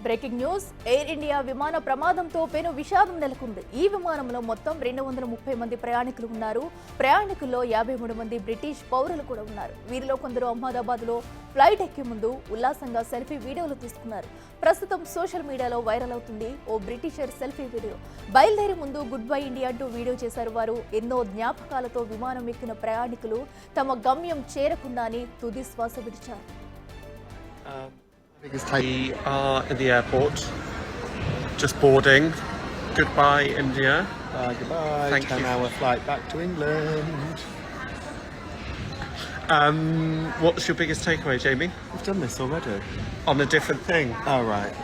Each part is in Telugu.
బ్రేకింగ్ న్యూస్ ఎయిర్ ఇండియా విమాన ప్రమాదంతో పెను విషాదం నెలకొంది. ఈ విమానంలో మొత్తం 230 మంది ప్రయాణికులు ఉన్నారు. ప్రయాణికుల్లో 53 మంది బ్రిటిష్ పౌరులు కూడా ఉన్నారు. వీరిలో కొందరు అహ్మదాబాద్లో ఫ్లైట్ ఎక్కే ముందు ఉల్లాసంగా సెల్ఫీ వీడియోలు తీసుకున్నారు. ప్రస్తుతం సోషల్ మీడియాలో వైరల్ అవుతుంది ఓ బ్రిటిషర్ సెల్ఫీ వీడియో. బయలుదేరి ముందు గుడ్ బై ఇండియా అంటూ వీడియో చేశారు వారు. ఎన్నో జ్ఞాపకాలతో విమానం ఎక్కిన ప్రయాణికులు తమ గమ్యం చేరకుండానే తుది శ్వాస విడిచారు. We are in the airport, just boarding. Goodbye, India. Goodbye. Thank 10-hour flight back to England. What's your biggest takeaway, Jamie? We've done this already. On a different thing. All right.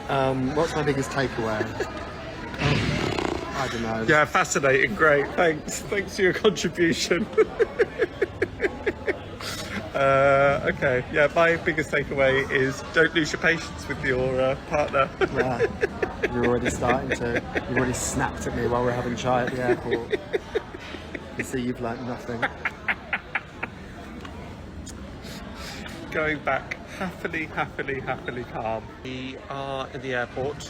What's my biggest takeaway? I don't know. Yeah, fascinating. Great. Thanks for your contribution. Okay. Yeah, my biggest takeaway is don't lose your patience with your partner. Yeah. You're already starting to. You already snapped at me while we're having chai at the airport. You see, you've learnt nothing. Going back happily calm. We are in the airport,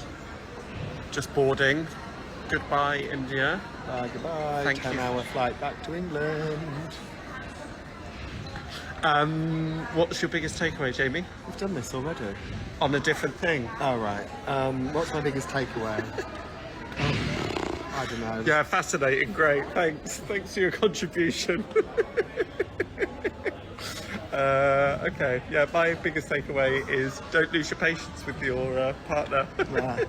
just boarding. Goodbye, India. Goodbye. Thank you. 10-hour flight back to England. What's your biggest takeaway, Jamie? We've done this already. On a different thing. All right. What's my biggest takeaway? I don't know. Yeah, fascinating. Great. Thanks for your contribution. Okay. Yeah, my biggest takeaway is don't lose your patience with your partner. Yeah.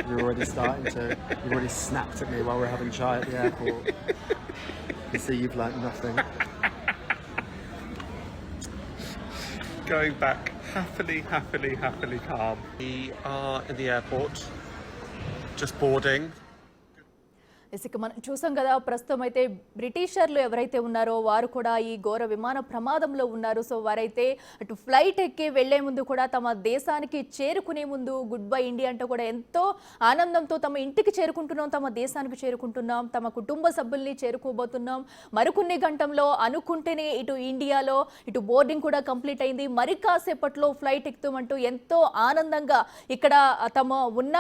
You're already starting to. You already snapped at me while we're having chai at the airport. You see, you've learnt nothing. Going back happily calm. We are in the airport, just boarding. ఇక మనం చూసాం కదా, ప్రస్తుతం అయితే బ్రిటిషర్లు ఎవరైతే ఉన్నారో వారు కూడా ఈ ఘోర విమాన ప్రమాదంలో ఉన్నారు. సో వారైతే అటు ఫ్లైట్ ఎక్కి వెళ్లే ముందు కూడా తమ దేశానికి చేరుకునే ముందు గుడ్ బై ఇండియా అంటూ కూడా ఎంతో ఆనందంతో తమ ఇంటికి చేరుకుంటున్నాం, తమ దేశానికి చేరుకుంటున్నాం, తమ కుటుంబ సభ్యుల్ని చేరుకోబోతున్నాం. మరికొన్ని గంటల్లో అనుకుంటేనే ఇటు ఇండియాలో ఇటు బోర్డింగ్ కూడా కంప్లీట్ అయింది, మరి కాసేపట్లో ఫ్లైట్ ఎక్కుతామంటూ ఎంతో ఆనందంగా ఇక్కడ తమ ఉన్న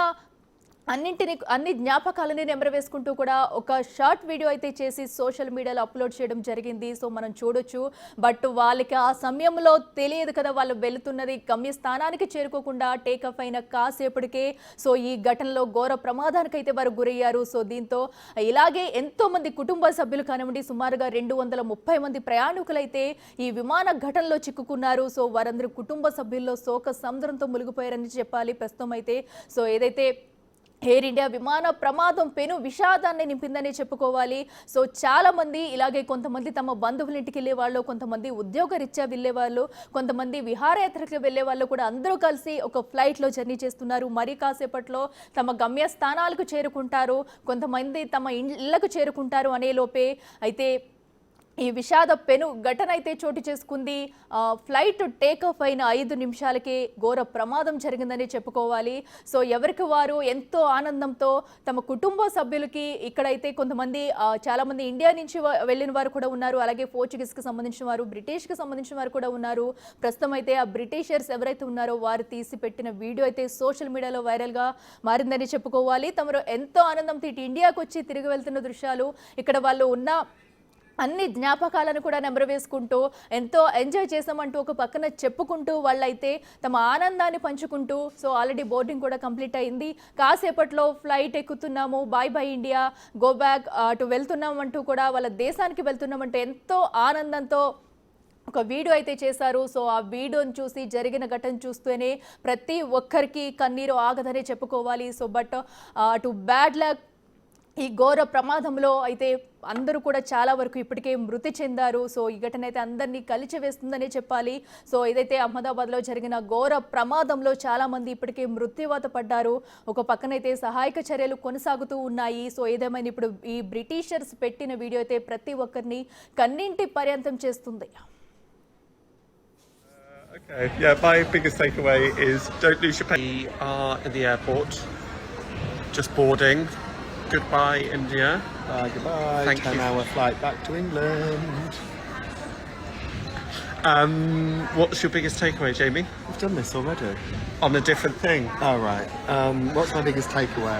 అన్ని జ్ఞాపకాలని నెమరవేసుకుంటూ కూడా ఒక షార్ట్ వీడియో అయితే చేసి సోషల్ మీడియాలో అప్లోడ్ చేయడం జరిగింది. సో మనం చూడొచ్చు. బట్ వాళ్ళకి ఆ సమయంలో తెలియదు కదా, వాళ్ళు వెళుతున్నది గమ్యస్థానానికి చేరుకోకుండా టేకఫ్ అయిన కాసేపటికే సో ఈ ఘటనలో ఘోర ప్రమాదానికి అయితే వారు గురయ్యారు. సో దీంతో ఇలాగే ఎంతో మంది కుటుంబ సభ్యులు కానివ్వండి, సుమారుగా 230 మంది ప్రయాణికులైతే ఈ విమాన ఘటనలో చిక్కుకున్నారు. సో వారందరూ కుటుంబ సభ్యుల్లో శోక సముద్రంతో మునిగిపోయారని చెప్పాలి ప్రస్తుతం అయితే. సో ఏదైతే ఎయిర్ ఇండియా విమాన ప్రమాదం పెను విషాదాన్ని నింపిందని చెప్పుకోవాలి. సో చాలా మంది ఇలాగే కొంతమంది తమ బంధువుల ఇంటికి వెళ్ళే వాళ్ళు, కొంతమంది ఉద్యోగరీత్యా వెళ్ళే వాళ్ళు, కొంతమంది విహారయాత్రకు వెళ్ళే వాళ్ళు కూడా అందరూ కలిసి ఒక ఫ్లైట్లో జర్నీ చేస్తున్నారు. మరి కాసేపట్లో తమ గమ్యస్థానాలకు చేరుకుంటారు, కొంతమంది తమ ఇళ్లకు చేరుకుంటారు అనే లోపే అయితే ఈ విషాద పెను ఘటన అయితే చోటు చేసుకుంది. ఫ్లైట్ టేకాఫ్ అయిన 5 నిమిషాలకే ఘోర ప్రమాదం జరిగిందని చెప్పుకోవాలి. సో ఎవరికి వారు ఎంతో ఆనందంతో తమ కుటుంబ సభ్యులకి ఇక్కడైతే కొంతమంది చాలామంది ఇండియా నుంచి వెళ్ళిన వారు కూడా ఉన్నారు, అలాగే పోర్చుగీస్కి సంబంధించిన వారు, బ్రిటిష్కి సంబంధించిన వారు కూడా ఉన్నారు. ప్రస్తుతం అయితే ఆ బ్రిటిషర్స్ ఎవరైతే ఉన్నారో వారు తీసి పెట్టిన వీడియో అయితే సోషల్ మీడియాలో వైరల్గా మారిందని చెప్పుకోవాలి. తమరు ఎంతో ఆనందంతో ఇటు ఇండియాకు వచ్చి తిరిగి వెళ్తున్న దృశ్యాలు, ఇక్కడ వాళ్ళు ఉన్న అన్ని జ్ఞాపకాలను కూడా నెమరవేసుకుంటూ ఎంతో ఎంజాయ్ చేసామంటూ ఒక పక్కన చెప్పుకుంటూ వాళ్ళైతే తమ ఆనందాన్ని పంచుకుంటూ సో ఆల్రెడీ బోర్డింగ్ కూడా కంప్లీట్ అయింది, కాసేపట్లో ఫ్లైట్ ఎక్కుతున్నాము, bye bye India, go back అటు వెళ్తున్నామంటూ కూడా వాళ్ళ దేశానికి వెళ్తున్నామంటూ ఎంతో ఆనందంతో ఒక వీడియో అయితే చేశారు. సో ఆ వీడియోని చూసి జరిగిన ఘటన చూస్తూనే ప్రతి ఒక్కరికి కన్నీరు ఆగదనే చెప్పుకోవాలి. సో బట్ అటు బ్యాడ్ లక్ ఈ ఘోర ప్రమాదంలో అయితే అందరూ కూడా చాలా వరకు ఇప్పటికే మృతి చెందారు. సో ఈ ఘటన అయితే అందరినీ కలిచివేస్తుందనే చెప్పాలి. సో ఏదైతే అహ్మదాబాద్లో జరిగిన ఘోర ప్రమాదంలో చాలామంది ఇప్పటికే మృత్యువాత పడ్డారు. ఒక పక్కనైతే సహాయక చర్యలు కొనసాగుతూ ఉన్నాయి. సో ఏదేమైనా ఇప్పుడు ఈ బ్రిటిషర్స్ పెట్టిన వీడియో అయితే ప్రతి ఒక్కరిని కన్నింటి పర్యంతం చేస్తుంది. Okay. Yeah, my biggest takeaway is don't lose your patience. We are in the airport, just boarding. Goodbye, India. Goodbye. Thank you. 10-hour flight back to England. What's your biggest takeaway, Jamie? We've done this already. On a different thing. Oh, right. What's my biggest takeaway?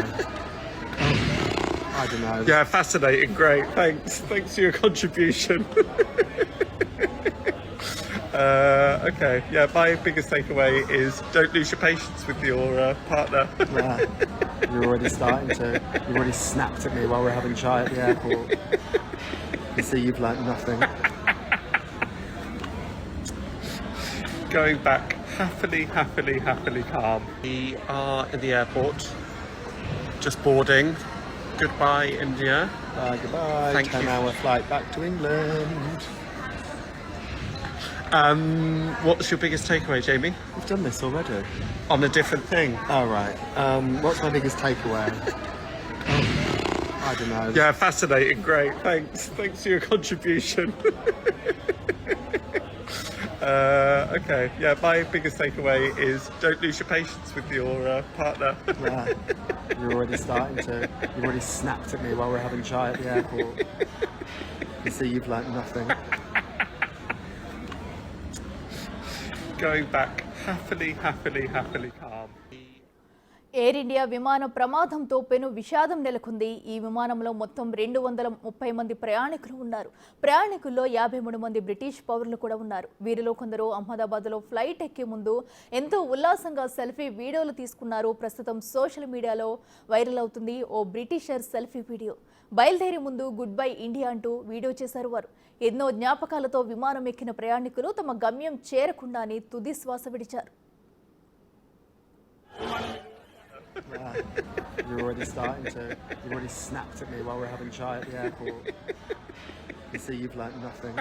I don't know. Yeah, fascinating. Great. Thanks for your contribution. Okay. Yeah, my biggest takeaway is don't lose your patience with your partner. Yeah. You're already starting to. You already snapped at me while we're having chai at the airport. You see, you've learnt nothing. Going back happily calm. We are in the airport, just boarding. Goodbye, India. Goodbye. Thank you. 10-hour flight back to England. What's your biggest takeaway, Jamie? We've done this already. On a different thing. Oh, right. What's my biggest takeaway? I don't know. Yeah, fascinating. Great. Thanks for your contribution. Okay. Yeah, my biggest takeaway is don't lose your patience with your partner. Yeah. You're already starting to. You already snapped at me while we're having chai at the airport. You see, you've learnt nothing. Going back happily calm. Air India విమాన ప్రమాదంతో పెను విషాదం నెలకొంది. ఈ విమానంలో మొత్తం 230 మంది ప్రయాణికులు ఉన్నారు. ప్రయాణికుల్లో 53 మంది బ్రిటిష్ పౌరులు కూడా ఉన్నారు. వీరిలో కొందరు అహ్మదాబాద్లో ఫ్లైట్ ఎక్కే ముందు ఎంతో ఉల్లాసంగా సెల్ఫీ వీడియోలు తీసుకున్నారు. ప్రస్తుతం సోషల్ మీడియాలో వైరల్ అవుతుంది ఓ బ్రిటిషర్ సెల్ఫీ వీడియో. బయలుదేరే ముందు గుడ్ బై ఇండియా అంటూ వీడియో చేశారు వారు. ఎన్నో జ్ఞాపకాలతో విమానం ఎక్కిన ప్రయాణికులు తమ గమ్యం చేరకుండానే తుది శ్వాస విడిచారు. Yeah. You're already starting to. You've already snapped at me while we're having chai at the airport. You see, you've learnt nothing.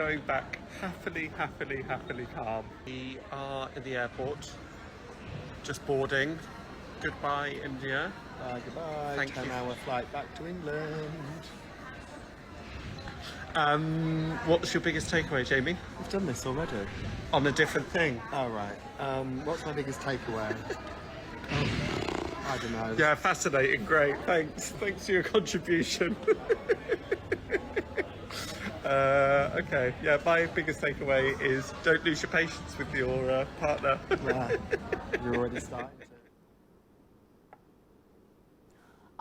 Going back happily calm. We are in the airport, just boarding. Goodbye, India. Goodbye. Thank you. 10-hour flight back to England. What's your biggest takeaway, Jamie? We've done this already. On a different thing. Oh, right. What's my biggest takeaway? I don't know. Yeah, fascinating. Great. Thanks for your contribution. Okay. Yeah, my biggest takeaway is don't lose your patience with your partner. Yeah. You're already starting to.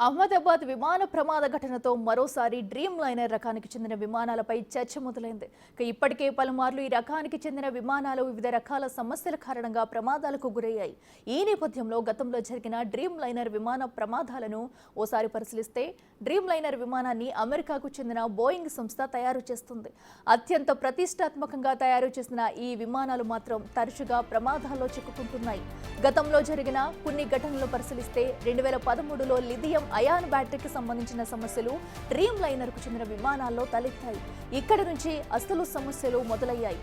Ahmedabad విమాన ప్రమాద ఘటనతో మరోసారి డ్రీమ్ లైనర్ రకానికి చెందిన విమానాలపై చర్చ మొదలైంది. ఇప్పటికే పలుమార్లు ఈ రకానికి చెందిన విమానాలు వివిధ రకాల సమస్యల కారణంగా ప్రమాదాలకు గురయ్యాయి. ఈ నేపథ్యంలో గతంలో జరిగిన డ్రీమ్ లైనర్ విమాన ప్రమాదాలను ఓసారి పరిశీలిస్తే డ్రీమ్ లైనర్ విమానాన్ని అమెరికాకు చెందిన బోయింగ్ సంస్థ తయారు చేస్తుంది. అత్యంత ప్రతిష్టాత్మకంగా తయారు చేసిన ఈ విమానాలు మాత్రం తరచుగా ప్రమాదాల్లో చిక్కుకుంటున్నాయి. గతంలో జరిగిన కొన్ని ఘటనలు పరిశీలిస్తే 2013లో లిథియం అయాన్ బ్యాటరీకి సంబంధించిన సమస్యలు డ్రీమ్ లైనర్కు చెందిన విమానాల్లో తలెత్తాయి. ఇక్కడి నుంచి అసలు సమస్యలు మొదలయ్యాయి.